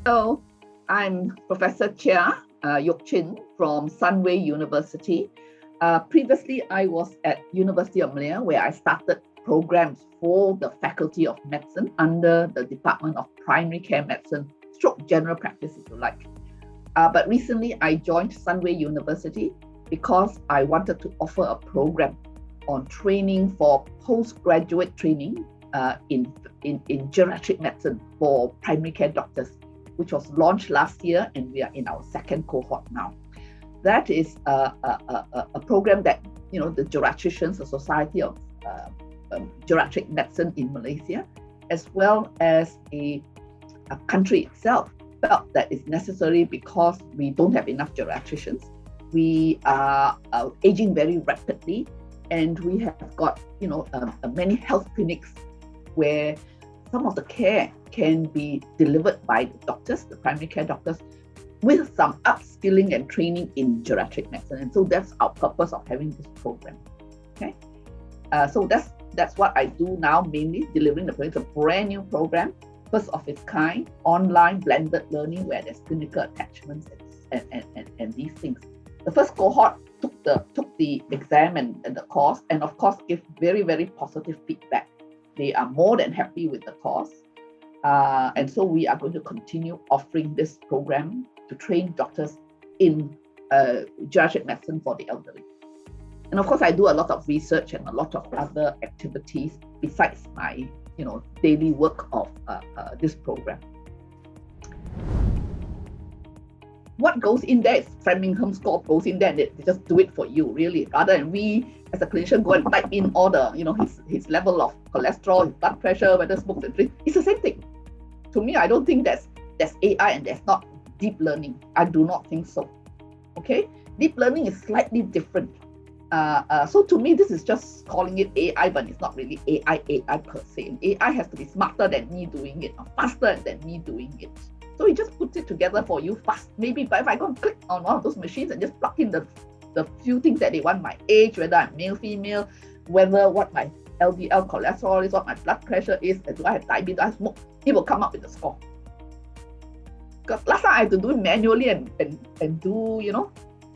Hello, I'm Professor Chia Yook from Sunway University. Previously, I was at University of Malaysia where I started programs for the Faculty of Medicine under the Department of Primary Care Medicine, stroke general practice if you like. But recently, I joined Sunway University because I wanted to offer a program on training for postgraduate training in geriatric medicine for primary care doctors, which was launched last year, and we are in our second cohort now. That is a program that the geriatricians, the Society of Geriatric Medicine in Malaysia, as well as a country itself, felt that it's necessary because we don't have enough geriatricians. We are aging very rapidly, and we have got many health clinics where some of the care can be delivered by the doctors, the primary care doctors, with some upskilling and training in geriatric medicine. And so that's our purpose of having this program. Okay, so that's what I do now, mainly delivering the program. It's a brand new program, first of its kind, online blended learning where there's clinical attachments and these things. The first cohort took the exam and the course, and of course give very, very positive feedback. They are more than happy with the course. And so we are going to continue offering this program to train doctors in geriatric medicine for the elderly. And of course, I do a lot of research and a lot of other activities besides my daily work of this program. What goes in there is Framingham score goes in there, and they just do it for you, really, rather than we as a clinician go and type in all the his level of cholesterol, his blood pressure, whether smokes and drinks. It's the same thing. To me, I don't think that's AI and that's not deep learning. I do not think so. Okay, deep learning is slightly different. So to me, this is just calling it AI, but it's not really AI per se. And AI has to be smarter than me doing it, or faster than me doing it. So it just puts it together for you fast. Maybe but if I go and click on one of those machines and just plug in the few things that they want, my age, whether I'm male, female, whether what my LDL cholesterol is, what my blood pressure is, do I have diabetes, do I smoke, it will come up with a score. Because last time I had to do it manually and do,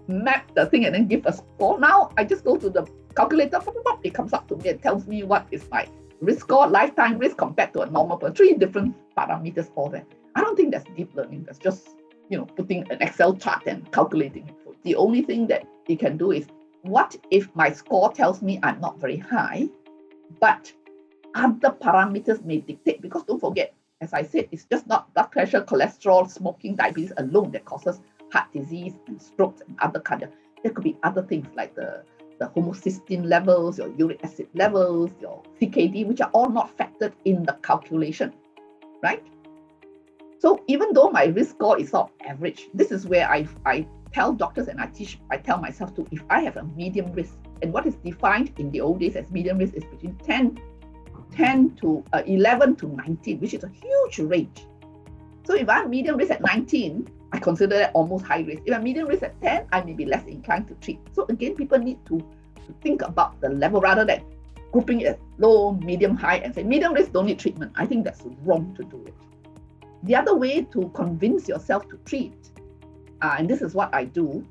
map the thing and then give a score. Now I just go to the calculator, it comes up to me and tells me what is my risk score, lifetime risk compared to a normal person. 3 different parameters for that. I don't think that's deep learning. That's just, putting an Excel chart and calculating it. The only thing that you can do is, what if my score tells me I'm not very high, but other parameters may dictate? Because don't forget, as I said, it's just not blood pressure, cholesterol, smoking, diabetes alone that causes heart disease and strokes and other cardiac. There could be other things like the homocysteine levels, your uric acid levels, your CKD, which are all not factored in the calculation, right? So even though my risk score is sort of average, this is where I tell doctors and I tell myself too, if I have a medium risk, and what is defined in the old days as medium risk is between 10 to 11 to 19, which is a huge range. So if I'm medium risk at 19, I consider that almost high risk. If I'm medium risk at 10, I may be less inclined to treat. So again, people need to think about the level rather than grouping it as low, medium, high, and say medium risk don't need treatment. I think that's wrong to do it. The other way to convince yourself to treat, and this is what I do,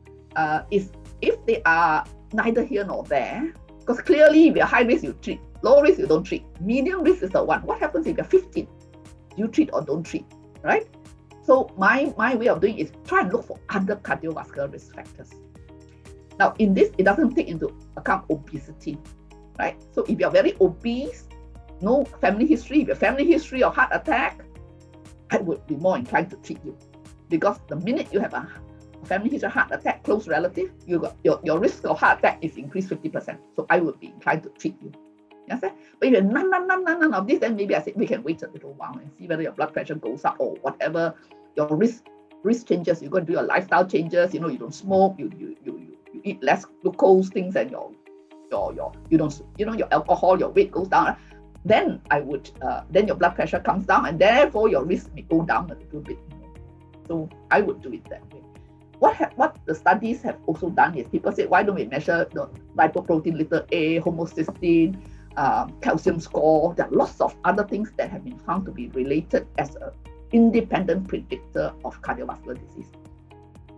is if they are neither here nor there, because clearly if you're high risk, you treat. Low risk, you don't treat. Medium risk is the one. What happens if you're 15? Do you treat or don't treat, right? So my way of doing is try and look for other cardiovascular risk factors. Now in this, it doesn't take into account obesity, right? So if you're very obese, no family history, if your family history of heart attack, I would be more inclined to treat you, because the minute you have a family history of heart attack, close relative, you got your risk of heart attack is increased 50%. So I would be inclined to treat you. Yes, but if you're none of this, then maybe I say we can wait a little while and see whether your blood pressure goes up or whatever your risk changes. You're going to do your lifestyle changes. You don't smoke. You eat less glucose things, and your alcohol, your weight goes down. Then I would then your blood pressure comes down, and therefore your risk may go down a little bit more. So I would do it that way. What the studies have also done is people say, why don't we measure the lipoprotein little a, homocysteine, calcium score? There are lots of other things that have been found to be related as independent predictor of cardiovascular disease.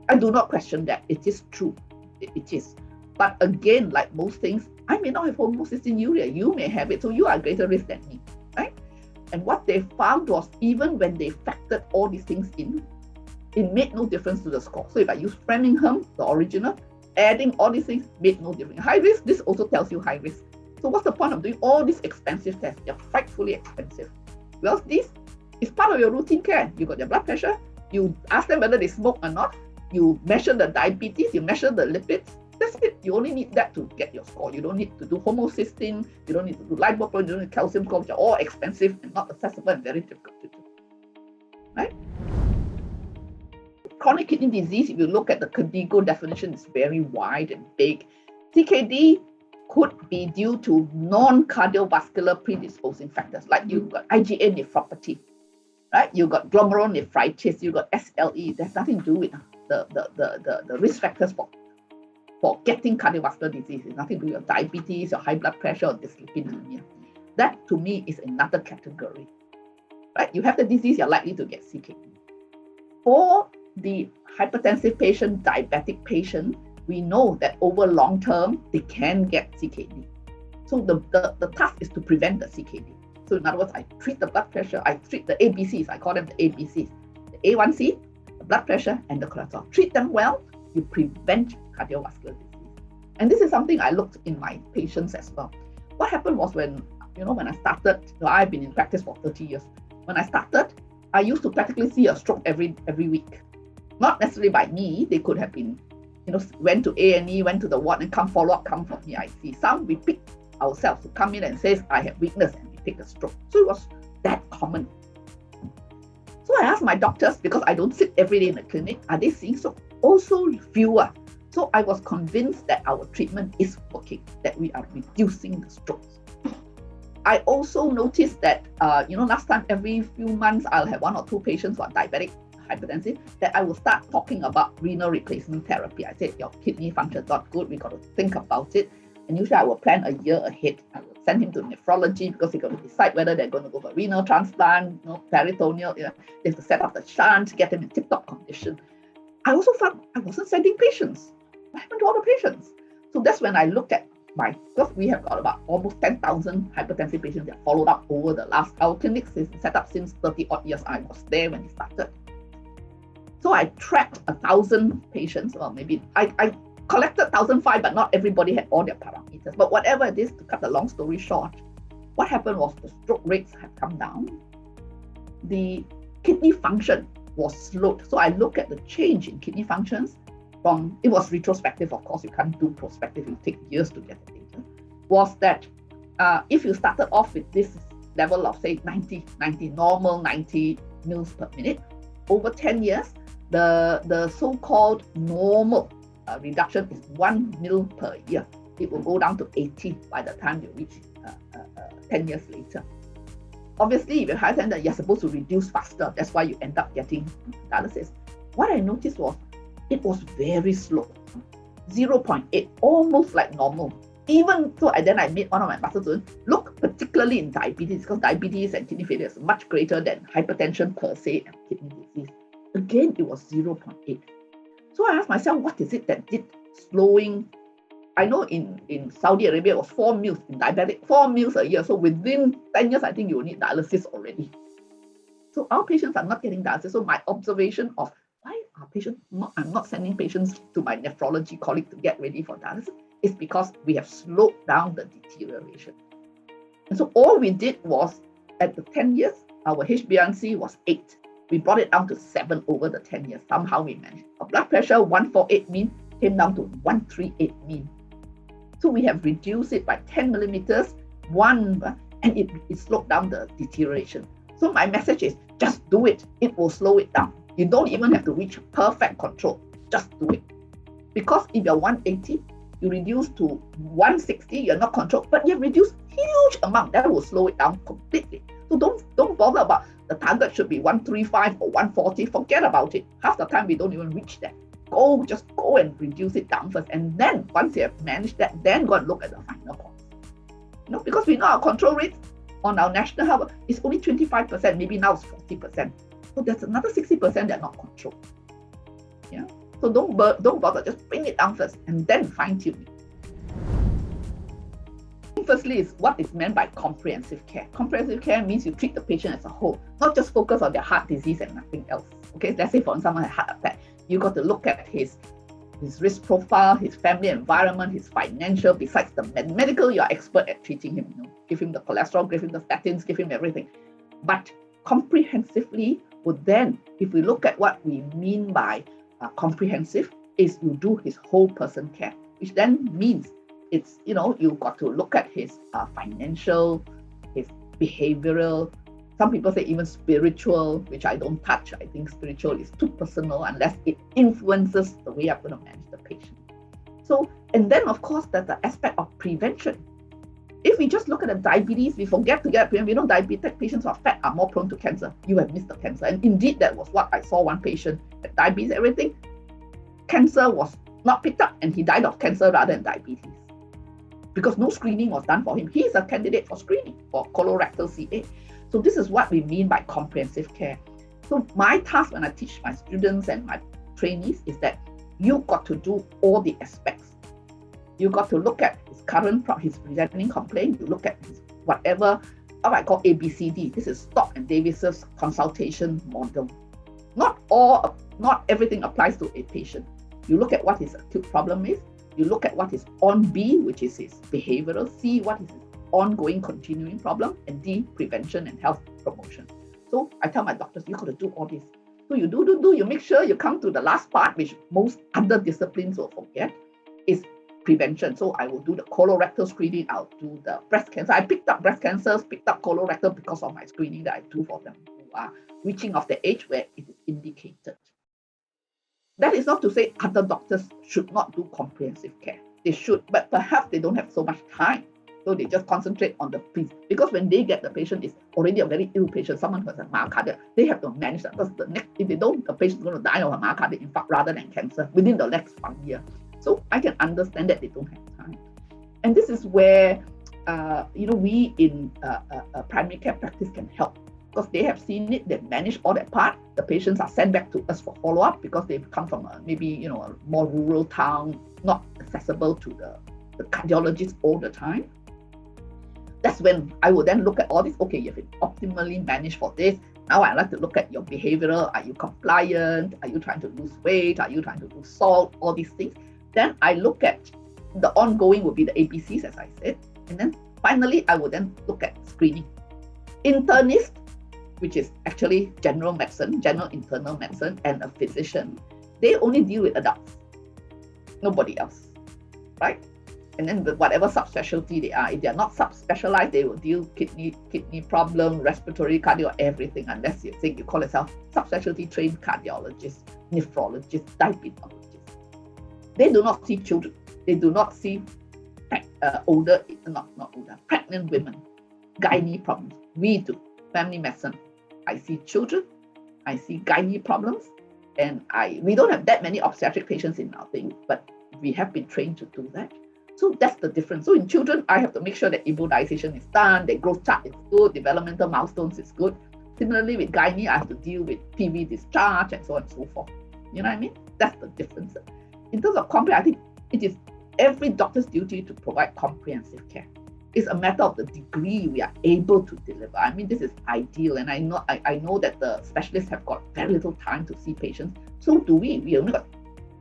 I do not question that. It is true. It is. But again, like most things, I may not have homocystinuria. You may have it, so you are at greater risk than me, right? And what they found was even when they factored all these things in, it made no difference to the score. So if I use Framingham, the original, adding all these things made no difference. High risk, this also tells you high risk. So what's the point of doing all these expensive tests? They're frightfully expensive. Well, this is part of your routine care. You got their blood pressure, you ask them whether they smoke or not, you measure the diabetes, you measure the lipids. That's it. You only need that to get your score. You don't need to do homocysteine, you don't need to do lipoprotein, you don't need calcium score, which are all expensive and not accessible and very difficult to do. Right? Chronic kidney disease, if you look at the KDIGO definition, it's very wide and big. CKD could be due to non-cardiovascular predisposing factors, like you've got IgA nephropathy, right? You've got glomerulonephritis, you've got SLE. There's nothing to do with the risk factors for getting cardiovascular disease. It's nothing to do with diabetes, or high blood pressure, or dyslipidemia. That to me is another category, right? You have the disease, you're likely to get CKD. For the hypertensive patient, diabetic patient, we know that over long term, they can get CKD. So the task is to prevent the CKD. So in other words, I treat the blood pressure, I treat the ABCs, I call them the ABCs, the A1C, the blood pressure, and the cholesterol. Treat them well, you prevent cardiovascular disease. And this is something I looked in my patients as well. What happened was when I started, I've been in practice for 30 years. When I started, I used to practically see a stroke every week. Not necessarily by me, they could have been, went to A&E, went to the ward and come follow up, come from me. I see some we pick ourselves to come in and says, I have weakness, and we take a stroke. So it was that common. So I asked my doctors, because I don't sit every day in the clinic, are they seeing stroke? Also fewer. So I was convinced that our treatment is working, that we are reducing the strokes. I also noticed that, last time every few months, I'll have 1 or 2 patients who are diabetic, hypertensive, that I will start talking about renal replacement therapy. I said, your kidney function is not good, we got to think about it. And usually I will plan a year ahead. I will send him to nephrology because they're going to decide whether they're going to go for renal transplant, peritoneal, they have to set up the shunt, get them in tip-top condition. I also found I wasn't sending patients. What happened to all the patients? So that's when I looked at because we have got about almost 10,000 hypertensive patients that followed up over the last, our clinic is set up since 30 odd years. I was there when it started. So I tracked 1,000 patients, or maybe I collected 1,005, but not everybody had all their parameters. But whatever it is, to cut the long story short, what happened was the stroke rates had come down. The kidney function was slowed. So I look at the change in kidney functions it was retrospective, of course, you can't do prospective, it will take years to get the data, was that if you started off with this level of, say, 90 normal 90 mils per minute, over 10 years, the so-called normal reduction is 1 mil per year. It will go down to 80 by the time you reach 10 years later. Obviously, if you're hypertension, you're supposed to reduce faster. That's why you end up getting dialysis. What I noticed was it was very slow, 0.8, almost like normal. Even so, I made one of my master students look particularly in diabetes, because diabetes and kidney failure is much greater than hypertension per se and kidney disease. Again, it was 0.8. So I asked myself, what is it that did slowing? I know in Saudi Arabia, it was 4 mils in diabetic, 4 mils a year. So within 10 years, I think you will need dialysis already. So our patients are not getting dialysis. So my observation of why are patients I'm not sending patients to my nephrology colleague to get ready for dialysis is because we have slowed down the deterioration. And so all we did was, at the 10 years, our HbA1c was 8. We brought it down to 7 over the 10 years. Somehow we managed. Our blood pressure, 148 mean, came down to 138 mean. So we have reduced it by 10 millimeters, and it slowed down the deterioration. So my message is, just do it. It will slow it down. You don't even have to reach perfect control. Just do it. Because if you're 180, you reduce to 160, you're not controlled, but you've reduced huge amount. That will slow it down completely. So don't bother about the target should be 135 or 140. Forget about it. Half the time we don't even reach that. Just go and reduce it down first. And then once you have managed that, then go and look at the final points. Because we know our control rate on our national health is only 25%, maybe now it's 40%. So there's another 60% that are not controlled. Yeah. So don't bother, just bring it down first and then fine tune it. Firstly is what is meant by comprehensive care. Comprehensive care means you treat the patient as a whole, not just focus on their heart disease and nothing else. Okay, let's say for someone has a heart attack, you got to look at his risk profile, his family environment, his financial, besides the medical, you're expert at treating him. Give him the cholesterol, give him the statins, give him everything. But comprehensively would then, if we look at what we mean by comprehensive, is you do his whole person care, which then means it's, you've got to look at his financial, his behavioral, some people say even spiritual, which I don't touch. I think spiritual is too personal unless it influences the way I'm going to manage the patient. So, and then of course, there's the aspect of prevention. If we just look at the diabetes, we forget to get prevention. Diabetic patients who are fat are more prone to cancer. You have missed the cancer. And indeed, that was what I saw one patient with diabetes, everything. Cancer was not picked up and he died of cancer rather than diabetes, because no screening was done for him. He's a candidate for screening for colorectal CA. So this is what we mean by comprehensive care. So my task when I teach my students and my trainees is that you got to do all the aspects. You got to look at his his presenting complaint. You look at his whatever, what I call ABCD. This is Stock and Davis's consultation model. Not everything applies to a patient. You look at what his acute problem is. You look at what is on B, which is his behavioral, C, what is his ongoing continuing problem, and D, prevention and health promotion. So I tell my doctors, you got to do all this. So you do, you make sure you come to the last part, which most other disciplines will forget, is prevention. So I will do the colorectal screening, I'll do the breast cancer. I picked up breast cancers, picked up colorectal because of my screening that I do for them who are reaching of the age where it is indicated. That is not to say other doctors should not do comprehensive care. They should, but perhaps they don't have so much time. So they just concentrate on the because when they get the patient is already a very ill patient, someone who has a myocardial, they have to manage that. Because if they don't, the patient is going to die of a myocardial infarct rather than cancer within the next 1 year. So I can understand that they don't have time. And this is where we in primary care practice can help, because they have seen it, they've managed all that part. The patients are sent back to us for follow-up because they've come from a more rural town, not accessible to the cardiologist all the time. That's when I will then look at all this. Okay, you've been optimally managed for this. Now I'd like to look at your behavioral. Are you compliant? Are you trying to lose weight? Are you trying to lose salt? All these things. Then I look at the ongoing will be the ABCs, as I said. And then finally, I will then look at screening. Internist, which is actually general medicine, general internal medicine, and a physician, they only deal with adults, nobody else, right? And then whatever subspecialty they are, if they are not subspecialized, they will deal kidney problem, respiratory, cardio, everything, unless you think you call yourself subspecialty trained cardiologist, nephrologist, diabetologist. They do not see children. They do not see pregnant women, gynae problems. We do, family medicine. I see children, I see gynae problems, and we don't have that many obstetric patients in our thing, but we have been trained to do that. So that's the difference. So in children, I have to make sure that immunization is done, their growth chart is good, developmental milestones is good. Similarly with gynae, I have to deal with PV discharge and so on and so forth. You know what I mean? That's the difference. In terms of I think it is every doctor's duty to provide comprehensive care. It's a matter of the degree we are able to deliver. I mean, this is ideal, and I know that the specialists have got very little time to see patients. So do we. We only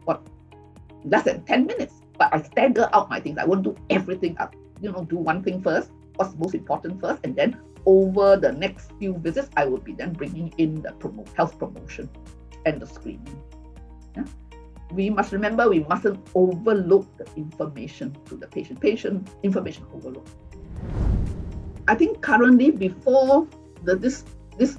got less than 10 minutes. But I stagger out my things. I won't do everything up. Do one thing first, what's most important first, and then over the next few visits, I will be then bringing in the health promotion and the screening. Yeah? We must remember we mustn't overlook the information to the patient. Patient information overload. I think currently before this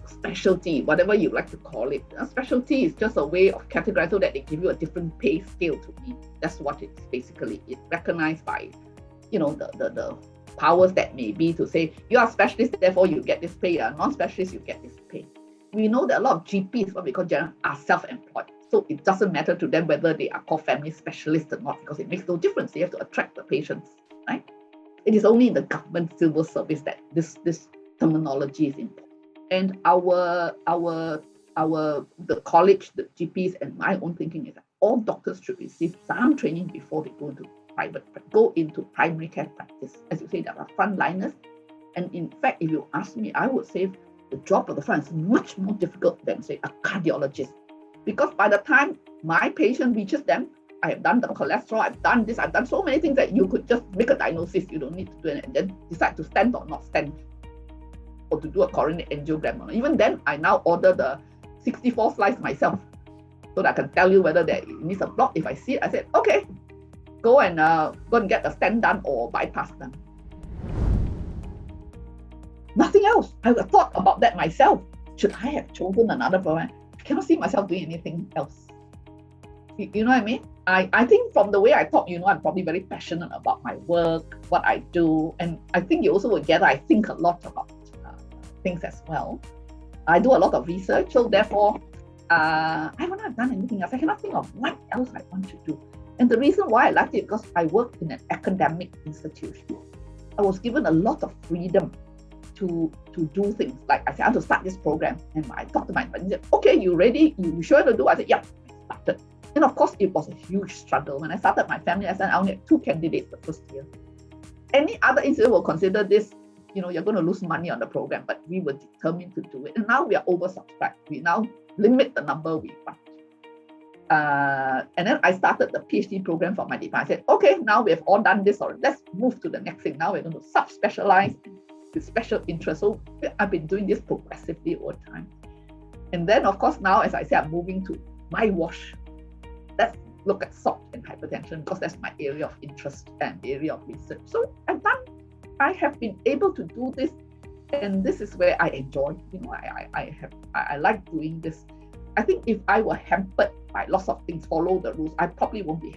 specialty, whatever you like to call it, a specialty is just a way of categorizing so that they give you a different pay scale to me. That's what it's basically. It's recognized by, the powers that may be to say, you are a specialist, therefore you get this pay, you are non-specialist, you get this pay. We know that a lot of GPs, what we call general, are self-employed. So it doesn't matter to them whether they are called family specialists or not, because it makes no difference. They have to attract the patients, right? It is only in the government civil service that this terminology is important. And our the college, the GPs, and my own thinking is that all doctors should receive some training before they go into primary care practice. As you say, there are frontliners. And in fact, if you ask me, I would say the job of the front is much more difficult than, say, a cardiologist. Because by the time my patient reaches them, I have done the cholesterol, I've done this, I've done so many things that you could just make a diagnosis. You don't need to do it and then decide to stent or not stent, or to do a coronary angiogram. Even then, I now order the 64 slice myself so that I can tell you whether there needs a block. If I see it, I said, okay, go and get a stent done or bypass done. Nothing else. I thought about that myself. Should I have chosen another program? I cannot see myself doing anything else. You know what I mean? I think from the way I talk, I'm probably very passionate about my work, what I do. And I think you also will get, I think a lot about things as well. I do a lot of research, so therefore, I have not done anything else. I cannot think of what else I want to do. And the reason why I liked it, because I worked in an academic institution. I was given a lot of freedom to do things. Like I said, I want to start this program. And I talked to my friend, he said, okay, you ready? You sure to do? I said, yeah, I started. And of course, it was a huge struggle. When I started my family, I said I only had 2 candidates the first year. Any other institute will consider this, you're going to lose money on the program, but we were determined to do it. And now we are oversubscribed. We now limit the number we want. And then I started the PhD program for my department. I said, okay, now we have all done this, or let's move to the next thing. Now we're going to subspecialize with special interest. So I've been doing this progressively over time. And then, of course, now, as I said, I'm moving to my wash. Let's look at salt and hypertension, because that's my area of interest and area of research. So I have been able to do this, and this is where I enjoy. I like doing this. I think if I were hampered by lots of things, follow the rules, I probably won't be